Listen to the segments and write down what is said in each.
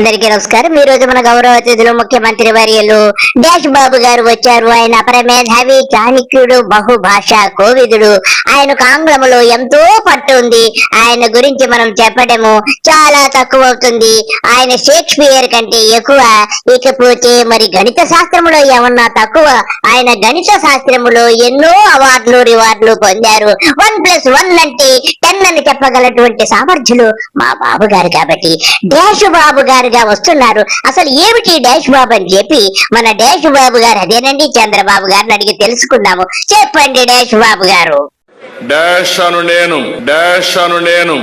అందరికీ నమస్కారం. ఈ రోజు మన గౌరవ అతిథులు ముఖ్యమంత్రి వర్యులు డాష్ బాబు గారు వచ్చారు. ఆయన అపరమేధావి, చాణక్యుడు, బహుభాషా కోవిదుడు. ఆయనకు ఆంగ్లములో ఎంతో పట్టు ఉంది. ఆయన గురించి మనం చెప్పడము చాలా తక్కువ అవుతుంది. ఆయన షేక్స్పియర్ కంటే ఎక్కువ. ఇకపోతే మరి గణిత శాస్త్రములో ఏమన్నా తక్కువ? ఆయన గణిత శాస్త్రములో ఎన్నో అవార్డులు రివార్డులు పొందారు. 1+1 అంటే 10 అని చెప్పగలటువంటి సామర్థ్యులు మా బాబు గారు. కాబట్టి డాష్ బాబు గారుగా వస్తున్నారు. అసలు ఏమిటి డాష్ బాబు అని చెప్పి మన డాష్ బాబు గారు అదేనండి చంద్రబాబు గారిని అడిగి తెలుసుకుందాము. చెప్పండి డాష్ బాబు గారు. డాష్ అను నేను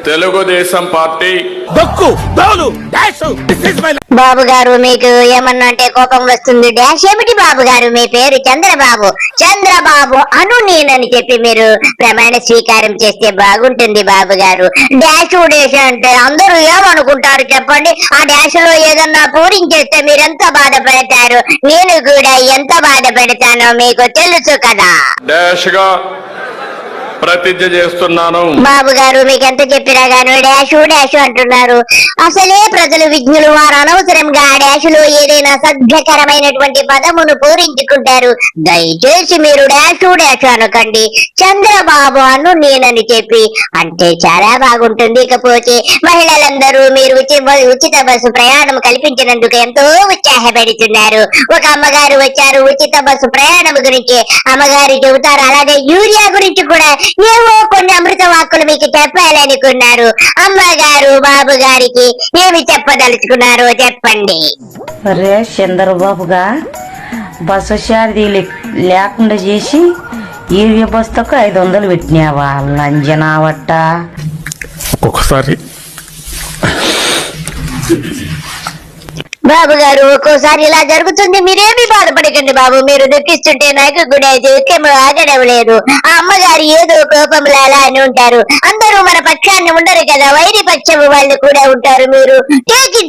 తెలుగుదేశం పార్టీ బాబు గారు మీకు ఏమన్నా అంటే కోపం వస్తుంది. డాష్ ఏమిటి బాబు గారు? మీ పేరు చంద్రబాబు అను నేనని చెప్పి మీరు ప్రమాణ స్వీకారం చేస్తే బాగుంటుంది బాబు గారు. డాష్ అంటే అందరూ ఏమనుకుంటారు చెప్పండి? ఆ డాష్ లో ఏదన్నా పూరించేస్తే మీరు ఎంత బాధపడతారు? నేను కూడా ఎంత బాధపడతానో మీకు తెలుసు కదా. డాష్ గా ప్రతిజ్ఞ చేస్తున్నాను. బాబు గారు మీకు ఎంత చెప్పినా గాను డాష్ అంటున్నారు. అసలే ప్రజలు విజ్ఞులు, వారు అనవసరంగా ఆ డాష్ లో ఏదైనా సభ్యకరమైనటువంటి పదమును పూరించుకుంటారు. దయచేసి మీరు డాష్ అనకండి, చంద్రబాబు అను నేనని చెప్పి అంటే చాలా బాగుంటుంది. ఇకపోతే మహిళలందరూ మీరు ఉచిత బస్సు ప్రయాణం కల్పించినందుకు ఎంతో ఉత్సాహపడుతున్నారు. ఒక అమ్మగారు వచ్చారు ఉచిత బస్సు ప్రయాణం గురించి. అమ్మగారు చెబుతారు. అలాగే యూరియా గురించి కూడా ఏవో కొన్ని అమృత వాక్కులు మీకు చెప్పాలనుకున్నారు. అమ్మగారు బాబు గారికి ఏమి చెప్పదలుచుకున్నారో చెప్పండి. అరే చంద్రబాబుగా బస్సు ఛార్జీ లేకుండా చేసి యూరియా బస్తకు 500 పెట్టినావా? లంజనావట్ట. ఒక్కొక్కసారి బాబు గారు ఒక్కోసారి ఇలా జరుగుతుంది. మీరేమి బాధపడకండి బాబు. మీరు దుఃఖిస్తుంటే నాకు కూడా దుఃఖం ఆగడం లేదు. ఆ అమ్మగారు ఏదో కోపంలో అలా అని ఉంటారు. అందరూ మన పక్షాన్ని ఉండరు కదా, వైరి పక్షము వాళ్ళు కూడా ఉంటారు. మీరు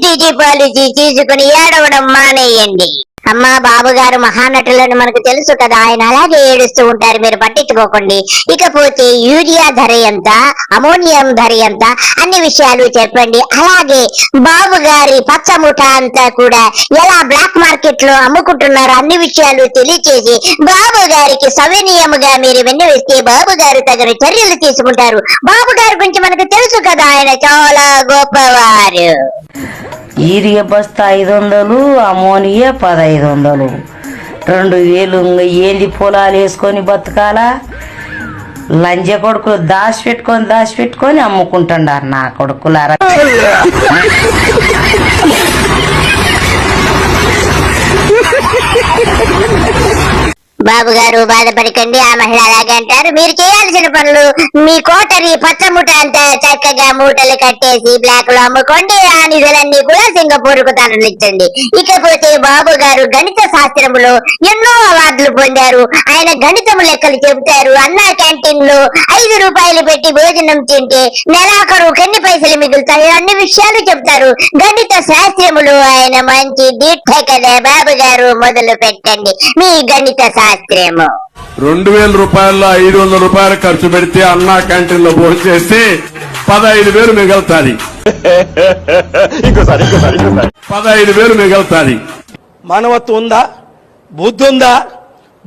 టీటీ పాలసీ తీసుకుని ఏడవడం మానేయండి. అమ్మా బాబు గారు మహానటులను మనకు తెలుసు కదా, ఆయన అలాగే ఏడుస్తూ ఉంటారు, మీరు పట్టించుకోకండి. ఇకపోతే యూరియా ధర ఎంత, అమోనియం ధర ఎంత, అన్ని విషయాలు చెప్పండి. అలాగే బాబు గారి పచ్చముఠ అంతా కూడా ఎలా బ్లాక్ మార్కెట్ లో అమ్ముకుంటున్నారు అన్ని విషయాలు తెలియచేసి బాబు గారికి సవినీయముగా మీరు వెన్నవేస్తే బాబు గారు తగిన చర్యలు తీసుకుంటారు. బాబు గారి గురించి మనకు తెలుసు కదా, ఆయన చాలా గొప్పవారు. యూరియా బస్తా 500, అమోనియా 1500, 2000. ఏంది పొలాలు వేసుకొని బతకాలా? లంజ కొడుకులు దాచిపెట్టుకొని అమ్ముకుంటున్నారు నా కొడుకులారా. బాబు గారు బాధపడకండి. ఆ మహిళ అలాగే అంటారు. మీరు చేయాల్సిన పనులు మీ కోటరి పచ్చముట అంతా చక్కగా మూటలు కట్టేసి బ్లాక్ లో అమ్ముకోండి. ఆ నిధులన్నీ కూడా సింగపూర్ కు తరలించండి. ఇకపోతే బాబు గారు గణిత శాస్త్రములో ఎన్నో అవార్డులు పొందారు. ఆయన గణితము లెక్కలు చెబుతారు. అన్నా క్యాంటీన్ లో 5 రూపాయలు పెట్టి భోజనం తింటే నెలాఖరు ఎన్ని పైసలు మిగులుతాయి అన్ని విషయాలు చెప్తారు. గణిత శాస్త్రములో ఆయన మంచి దిట్ట కదా. బాబు గారు మొదలు పెట్టండి మీ గణిత శాస్త్రము. 2000 రూపాయల్లో 500 రూపాయలు ఖర్చు పెడితే అన్నా క్యాంటీన్ లో భోజనం చేస్తే 15,000 మిగులుతుంది. 15,000 మిగులుతుంది. మానవత్వం ఉందా? బుద్ధి ఉందా?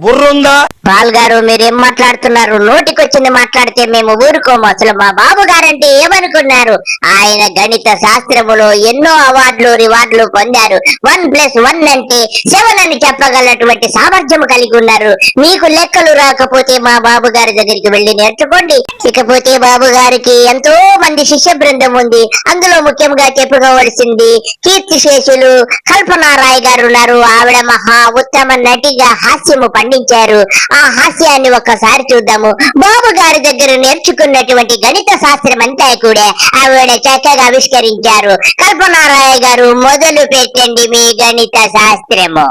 బుర్ర ఉందా? పాల్ గారు మీరేం మాట్లాడుతున్నారు? నోటికొచ్చింది మాట్లాడితే మేము ఊరుకోము. అసలు మా బాబు గారంటే ఏమనుకున్నారు? ఆయన గణిత శాస్త్రములో ఎన్నో అవార్డులు రివార్డులు పొందారు. 1+1 అంటే 7 అని చెప్పగలటువంటి సామర్థ్యం కలిగి ఉన్నారు. మీకు లెక్కలు రాకపోతే మా బాబు గారి దగ్గరికి వెళ్లి నేర్చుకోండి. ఇకపోతే బాబు గారికి ఎంతో మంది శిష్య బృందం ఉంది. అందులో ముఖ్యంగా చెప్పుకోవలసింది కీర్తిశేషులు కల్పనారాయ్ గారు ఉన్నారు. ఆవిడ మహా ఉత్తమ నటిగా హాస్యము పండించారు. ఆ హాస్యాన్ని ఒక్కసారి చూద్దాము. బాబు గారి దగ్గర నేర్చుకున్నటువంటి గణిత శాస్త్రం అంతా కూడా ఆవిడ చక్కగా ఆవిష్కరించారు. కల్పనారాయ్ గారు మొదలు పెట్టండి మీ గణిత శాస్త్రము.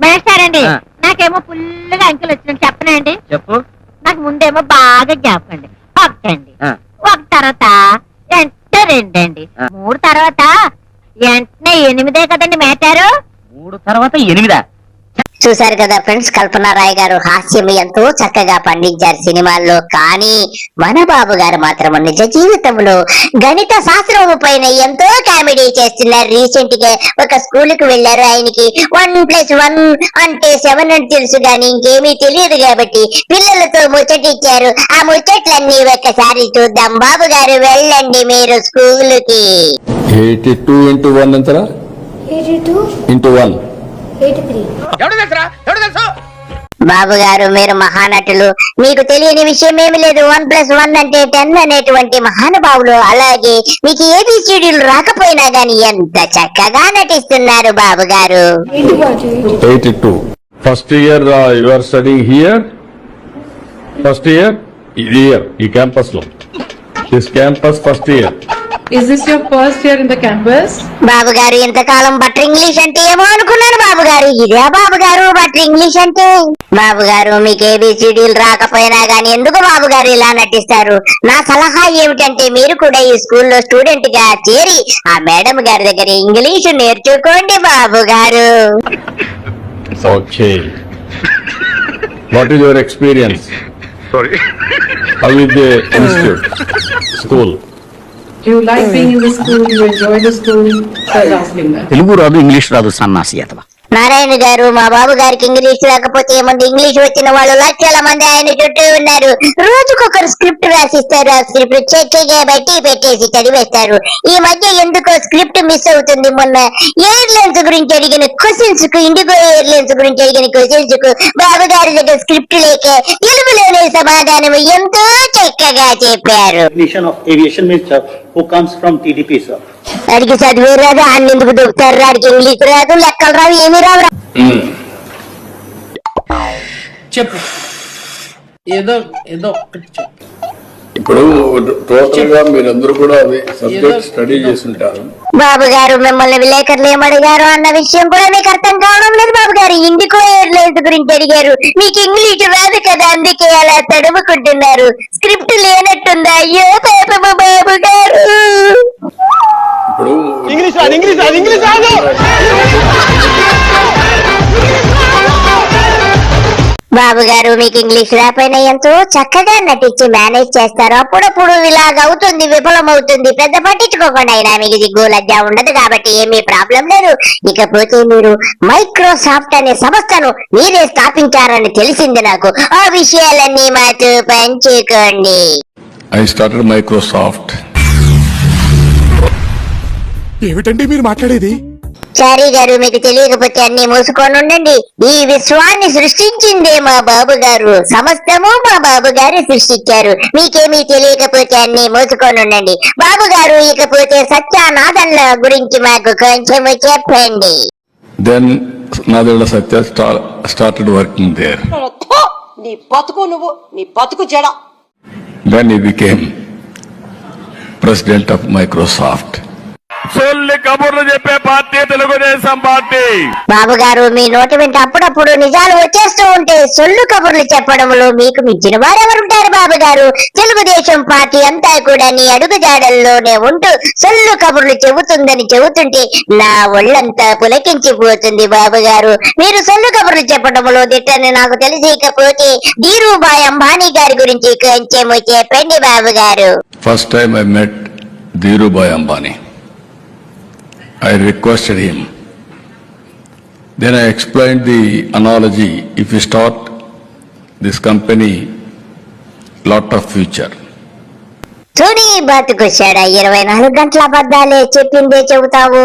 మేస్తారండి, నాకేమో ఫుల్గా అంకెలు వచ్చినట్టు చెప్పనండి. చెప్పు. నాకు ముందేమో బాగా జ్ఞాపకండి. 1 అండి, 1 తర్వాత 2 అండి, 3 తర్వాత 8 కదండి మేటారు. 3 తర్వాత 8. చూశారు కదా ఫ్రెండ్స్, కల్పన రాయ్ గారు హాస్యం ఎంతో చక్కగా పండించారు సినిమాల్లో. కానీ మన బాబు గారు మాత్రం నిజ జీవితంలో గణిత శాస్త్రం పైన ఎంతో కామెడీ చేస్తున్నారు. రీసెంట్ గా ఒక స్కూల్ కు వెళ్లారు. ఆయనకి 1+1 అంటే 7 అని తెలుసు కానీ ఇంకేమీ తెలియదు కాబట్టి పిల్లలతో ముచ్చటిచ్చారు. ఆ ముచ్చట్లన్నీ ఒక్కసారి చూద్దాం. బాబు గారు వెళ్ళండి మీరు స్కూల్ కి. 82 into 1 ఎంతరా? 82 into 1 83. బాబు గారు మీరు మహానటులు, మీకు తెలియని విషయం ఏమి లేదు. 1+1 అంటే 10 అనేటువంటి మహానుభావులు. అలాగే మీకు ఏబిసిడీలు రాకపోయినా గాని ఎంత చక్కగా నటిస్తున్నారు బాబు గారు. 82. First year you are studying here. First year here ఈ క్యాంపస్ లో. This campus first year. Is this your first year in the campus? బాబు గారు ఇంతకాలం బటర్ ఇంగ్లీష్ అంటే ఏమో అనుకున్నాను బాబు గారు. ఇదే బాబు గారు బటర్ ఇంగ్లీష్ అంటే. బాబు గారు మీకు ఏబిసిడీలు రాకపోయినా గాని ఎందుకు బాబు గారు ఇలా నటిస్తారు? నా సలహా ఏమిటంటే మీరు కూడా ఈ స్కూల్లో స్టూడెంట్ గా చేరి ఆ మేడం గారి దగ్గర ఇంగ్లీష్ నేర్చుకోండి బాబు గారు. Okay. What is your experience? Sorry. How is the institute? School. Do you like being in the school? You enjoy the school? I was asking that. Telugu రాదు, ఇంగ్లీష్ రాదు, సన్నాసి అతవా. నారాయణ గారు మా బాబు గారికి ఇంగ్లీష్ రాకపోతే ఏముంది, ఇంగ్లీష్ వచ్చిన వాళ్ళు లక్షల మంది ఆయన చుట్టూ ఉన్నారు. రోజుకొకరు స్క్రిప్ట్ రాసిస్తారు. ఆ స్క్రిప్ట్ చెక్కి బట్టి పెట్టేసి చదివేస్తారు. ఈ మధ్య ఎందుకో స్క్రిప్ట్ మిస్ అవుతుంది. మొన్న ఎయిర్లైన్స్ గురించి అడిగిన క్వశ్చన్స్ కు, ఇండిగో ఎయిర్లైన్స్ గురించి అడిగిన క్వశ్చన్స్ కు బాబు గారి దగ్గర స్క్రిప్ట్ లేక తెలుగులోనే సమాధానం ఎంతో చక్కగా చెప్పారు. Definition of aviation means who comes from TDP, sir. అడిగి చదివే రాదు, అన్ని ఎందుకు దొరుకుతారు? అడిగి ఇంగ్లీష్ రాదు, లెక్కలు రావు, ఏమీ రావు. చెప్పు, ఏదో ఏదో ఒకటి చెప్పు. ఇప్పుడు టోటల్ గా మీరందరూ కూడా అది సబ్జెక్ట్ స్టడీ చేస్తుంటారు. బాబు గారు మిమ్మల్ని విలేకరులు ఏమడిగారు అన్న విషయం కూడా మీకు అర్థం కావడం లేదు బాబు గారు. ఇండిగో ఎయిర్లైన్స్ గురించి అడిగారు. మీకు ఇంగ్లీష్ రాదు కదా, అందుకే అలా తడుముకుంటున్నారు. స్క్రిప్ట్ లేనట్టుందా? అయ్యో పాపము బాబు గారు. ఇప్పుడు ఇంగ్లీష్ రాదు. బాబు గారు మీకు ఇంగ్లీష్ రాపోయినా ఎంతో చక్కగా నటించి మేనేజ్ చేస్తారు. అప్పుడప్పుడు ఇలాగ అవుతుంది, విఫలమవుతుంది. పెద్ద పట్టించుకోకుండా అయినా మీకు దిగ్గు లజ్జ ఉండదు కాబట్టి ఏమీ ప్రాబ్లం లేదు. ఇకపోతే మీరు మైక్రోసాఫ్ట్ అనే సంస్థను మీరే స్థాపించారని తెలిసింది నాకు. ఆ విషయాలన్నీ మాతో పంచుకోండి. I started Microsoft. ఏమిటండి మీరు మాట్లాడేది? చారీ గారు మీకు తెలియకపోతే అన్ని మూసుకొని ఉండండి. ఈ విశ్వాన్ని సృష్టించిందే మా బాబు గారు. సమస్తము మా బాబు గారు సృష్టించారు. మీకేమీ తెలియకపోతే అన్ని మూసుకొని ఉండండి. బాబు గారు ఇకపోతే సత్యానాథన్ల గురించి మాకు కొంచెము చెప్పండి. Then Nadella Satya started working there. నీ బతుకు నువ్వు, నీ బతుకు జడ. Then he became president of Microsoft. సొల్లి కబుర్లు చెప్పే పార్టీ తెలుగుదేశం పార్టీ. బాబు గారు మీ నోటి వెంట అప్పుడప్పుడు నిజాలు వచ్చేస్తూ ఉంటే సొల్లు కబుర్లు చెప్పడంలో మీకు మించిన వారెవరుంటారు బాబు గారు? తెలుగుదేశం పార్టీ అంతా కూడా నీ అడుగుజాడల్లోనే ఉంటూ సొల్లు కబుర్లు చెబుతుంటే నా ఒళ్ళంతా పులకించిపోతుంది బాబు గారు. మీరు సొల్లు కబుర్లు చెప్పడంలో దిట్టని నాకు తెలిసి, ఇకపోతే ధీరుభాయ్ అంబానీ గారి గురించి కొంచెము చెప్పండి బాబు గారు. First time I met Dhirubhai Ambani. I requested him. Then I explained the analogy. If you start this company, lot of future. చూడి బతుకొచ్చాడా? 24 గంటల అబద్ధాలే చెప్పిందే చెబుతావు.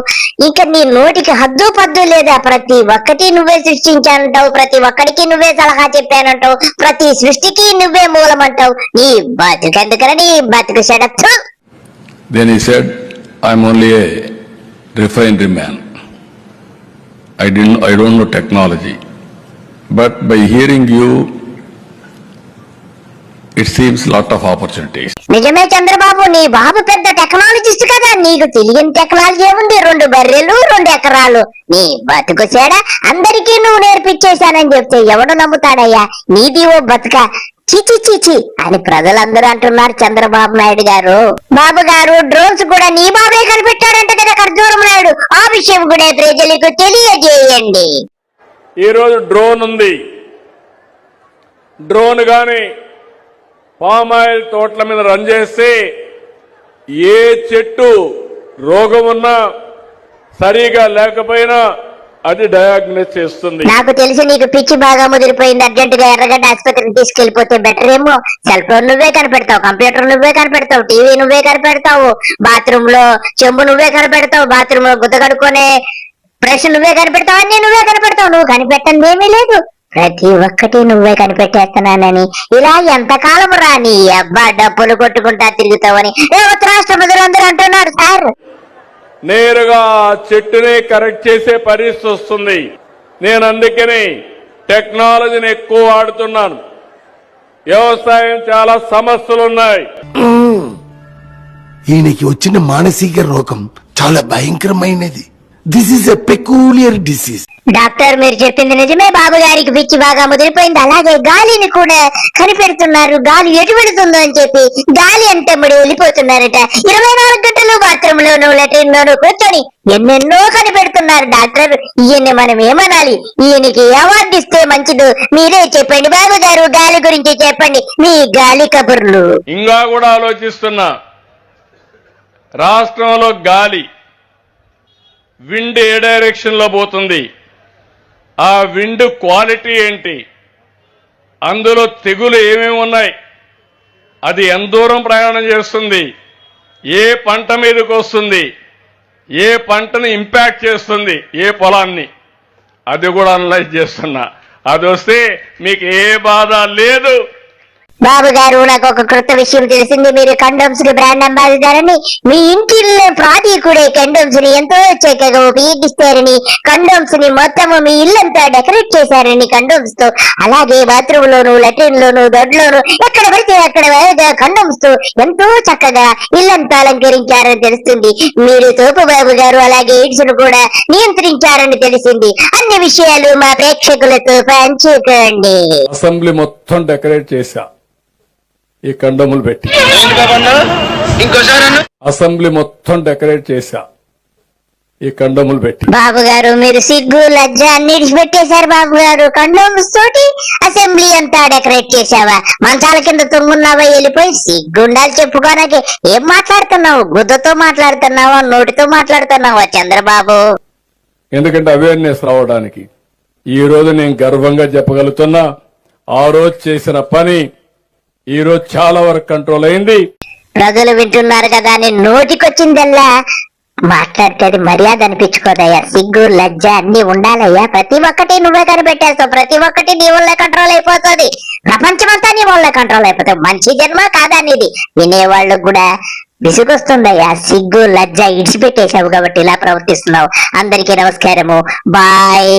ఇంకా నీ నోటికి హద్దు పద్దు లేదా? ప్రతి ఒక్కటి నువ్వే సృష్టించానంటావు, ప్రతి ఒక్కడికి నువ్వే సలహా చెప్పానంటావు, ప్రతి సృష్టికి నువ్వే మూలమంటావు. నీ బతుకెందుకరా? నీ బతుకు చెడచ్చు. Then he said, I'm only a refinery man. I don't know technology. But by hearing you, it seems lot of opportunities. నిజమే చంద్రబాబు, నీ బాబు పెద్ద టెక్నాలజిస్ట్ కదా. నీకు తెలియని టెక్నాలజీ ఏముంది? 2 బర్రెలు 2 ఎకరాలు. నీ బతుకు సేడ అందరికీ నువ్వు నేర్పించేశానని చెప్తే ఎవడు నమ్ముతాడయ్యా? నీది ఓ బతుక చిచి చిచి అని ప్రజలందరూ అంటున్నారు చంద్రబాబు నాయుడు గారు. బాబు గారు డ్రోన్స్ కూడా నీ బాబే కనిపెట్టాడంట కదా ఖర్జూరం నాయుడు. ఆ విషయం కూడా ప్రజలకు తెలియజేయండి. ఈరోజు డ్రోన్ ఉంది. డ్రోన్ కానీ పామ్ ఆయిల్ తోటల మీద రన్ చేస్తే ఏ చెట్టు రోగం ఉన్నా సరిగా లేకపోయినా అది డయాగ్నోస్ చేస్తుంది. నాకు తెలిసి నీకు పిచ్చి బాగా ముదిరిపోయింది. అర్జెంట్ గా ఎర్రగడ్డ ఆసుపత్రికి తీసుకెళ్లిపోతే బెటర్ ఏమో. సెల్ ఫోన్ నువ్వే కనిపెడతావు, కంప్యూటర్ నువ్వే కనిపెడతావు, టీవీ నువ్వే కనిపెడతావు, బాత్రూమ్ లో చెంబు నువ్వే కనిపెడతావు, బాత్రూమ్ లో గుద్ద కడుక్కునే బ్రష్ నువ్వే కనిపెడతావు, అన్ని నువ్వే కనిపెడతావు. నువ్వు కనిపెట్టండి ఏమీ లేదు. ప్రతి ఒక్కటి నువ్వే కనిపెట్టేస్తున్నానని ఇలా ఎంతకాలం రాని అబ్బా డబ్బులు కొట్టుకుంటా తిరుగుతావని రేవంత్ రాష్ట్ర ప్రజలందరూ అంటున్నారు సార్. నేరుగా చెట్టునే కరెక్ట్ చేసే పరిస్థితి వస్తుంది. నేను అందుకని టెక్నాలజీని ఎక్కువ వాడుతున్నాను. వ్యవసాయం చాలా సమస్యలు ఉన్నాయి. ఈయనకి వచ్చిన మానసిక రోగం చాలా భయంకరమైనది. This is a peculiar disease. Doctor మీరు చెప్పింది నిజమే. బాబు గారికి పిచ్చి బాగా ముదిరిపోయింది. అలాగే గాలిని కూడా కనిపెడుతున్నారు. గాలి ఎటు వెళుతుందో అని చెప్పి గాలి అంటే వెళ్ళిపోతున్నారట. 24 గంటలు బాత్రూమ్ లోను లెట్రిన్ లోను కూర్చొని ఎన్నెన్నో కనిపెడుతున్నారు డాక్టర్. ఈయన్ని మనం ఏమనాలి? ఈయనకి అవార్డు ఇస్తే మంచిదో మీరే చెప్పండి. బాబు గారు గాలి గురించి చెప్పండి మీ గాలి కబుర్లు. ఇంకా కూడా ఆలోచిస్తున్నా. రాష్ట్రంలో గాలి విండ్ ఏ డైరెక్షన్ లో పోతుంది, ఆ విండ్ క్వాలిటీ ఏంటి, అందులో తెగులు ఏమేమి ఉన్నాయి, అది ఎంత దూరం ప్రయాణం చేస్తుంది, ఏ పంట మీదకి వస్తుంది, ఏ పంటని ఇంపాక్ట్ చేస్తుంది, ఏ పొలాన్ని, అది కూడా అనలైజ్ చేస్తున్నా. అది వస్తే మీకు ఏ బాధ లేదు. బాబు గారు నాకు ఒక కొత్త విషయం తెలిసింది. మీరు కండోమ్స్ కి బ్రాండ్ అంబాసిడర్ అని, మీ ఇంటిలో ప్రాతి కూడా కండోమ్స్ ని ఎంతో చక్కగా ఉపయోగిస్తారని, కండోమ్స్ ని మొత్తం మీ ఇల్లంతా డెకరేట్ చేశారని కండోమ్స్ తో. అలాగే బాత్రూమ్ లోను లెట్రిన్ లోను దొడ్లోను ఎక్కడ పడితే అక్కడ కండోమ్స్ తో ఎంతో చక్కగా ఇల్లంతా అలంకరించారని తెలుస్తుంది. మీరు తోపు బాబు గారు అలాగే ఎయిడ్స్ ను కూడా నియంత్రించారని తెలిసింది. అన్ని విషయాలు మా ప్రేక్షకులతో పంచుకోండి. అసెంబ్లీ మొత్తం డెకరేట్ చేశా ఈ కండములు పెట్టి. అసెంబ్లీ మొత్తం డెకరేట్ చేశా ఈ కండములు పెట్టి. బాబు గారు మీరు సిగ్గు లజ్జ అన్ని విడిచిపెట్టేశారు బాబు గారు. కండోమ్స్ తోటి అసెంబ్లీ అంతా డెకరేట్ చేశావా? మంచాల కింద తుంగున్నావా? వెళ్ళిపోయి సిగ్గుండాలి చెప్పుకోనాకి. ఏం మాట్లాడుతున్నావు? గుద్దతో మాట్లాడుతున్నావా? నోటితో మాట్లాడుతున్నావా చంద్రబాబు? ఎందుకంటే అవేర్నెస్ రావడానికి. ఈ రోజు నేను గర్వంగా చెప్పగలుగుతున్నా, ఆ రోజు చేసిన పని ఈ రోజు చాలా వరకు కంట్రోల్ అయింది. ప్రజలు వింటున్నారు కదా అని నోటికొచ్చిందల్లా మాట్లాడితే మర్యాద అనిపించుకోదయ్యా. సిగ్గు లజ్జ అన్ని ఉండాలయ్యా. ప్రతి ఒక్కటి నువ్వే కనిపెట్టేస్తావు. ప్రతి ఒక్కటి నీ వల్లే కంట్రోల్ అయిపోతుంది. ప్రపంచమంతా నీ వల్లే కంట్రోల్ అయిపోతావు. మంచి జన్మ కాదా నీది? వినేవాళ్ళకు కూడా విసుగొస్తుందయ్యా. సిగ్గు లజ్జ ఇడిచిపెట్టేశావు కాబట్టి ఇలా ప్రవర్తిస్తున్నావు. అందరికీ నమస్కారము. బాయ్.